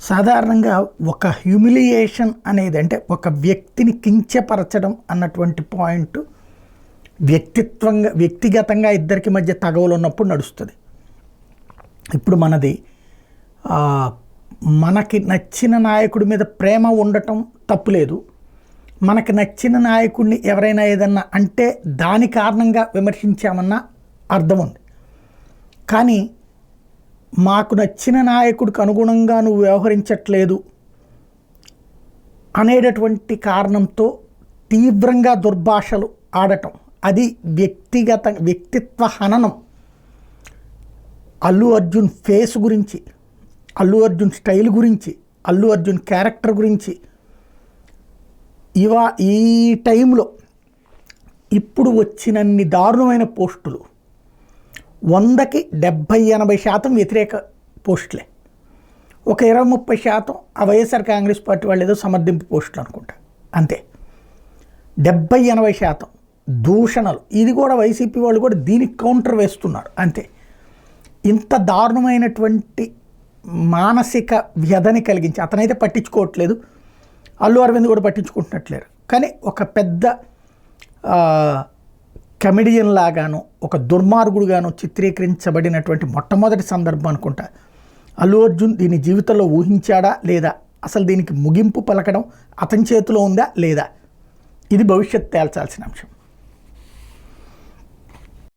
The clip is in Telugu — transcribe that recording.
సాధారణంగా ఒక హ్యూమిలియేషన్ అనేది అంటే ఒక వ్యక్తిని కించపరచడం అన్నటువంటి పాయింట్ వ్యక్తిగతంగా ఇద్దరికి మధ్య తగవలు ఉన్నప్పుడు నడుస్తుంది. ఇప్పుడు మనది మనకి నచ్చిన నాయకుడి మీద ప్రేమ ఉండటం తప్పులేదు. మనకి నచ్చిన నాయకుడిని ఎవరైనా ఏదన్నా అంటే దాని కారణంగా విమర్శించామన్న అర్థం ఉంది. కానీ మాకు నచ్చిన నాయకుడికి అనుగుణంగా నువ్వు వ్యవహరించట్లేదు అనేటటువంటి కారణంతో తీవ్రంగా దుర్భాషలు ఆడటం, అది వ్యక్తిత్వ హననం. అల్లు అర్జున్ ఫేస్ గురించి, అల్లు అర్జున్ స్టైల్ గురించి, అల్లు అర్జున్ క్యారెక్టర్ గురించి ఈ టైంలో ఇప్పుడు వచ్చినన్ని దారుణమైన పోస్టులు 100కి 70-80% వ్యతిరేక పోస్టులే. ఒక 20-30% ఆ వైఎస్ఆర్ కాంగ్రెస్ పార్టీ వాళ్ళు ఏదో సమర్థింపు పోస్టులు అనుకుంటా, అంతే. 70-80% దూషణలు. ఇది కూడా వైసీపీ వాళ్ళు కూడా దీనికి కౌంటర్ వేస్తున్నారు, అంతే. ఇంత దారుణమైనటువంటి మానసిక వ్యధని కలిగించి అతనైతే పట్టించుకోవట్లేదు, అల్లు అరవింద్ కూడా పట్టించుకుంటున్నట్లేరు. కానీ ఒక పెద్ద కమెడియన్ లాగాను, ఒక దుర్మార్గుడుగాను చిత్రీకరించబడినటువంటి మొట్టమొదటి సందర్భం అనుకుంటా. అల్లు అర్జున్ దీని జీవితంలో ఊహించాడా లేదా, అసలు దీనికి ముగింపు పలకడం అతని చేతిలో ఉందా లేదా, ఇది భవిష్యత్తు తేల్చాల్సిన అంశం.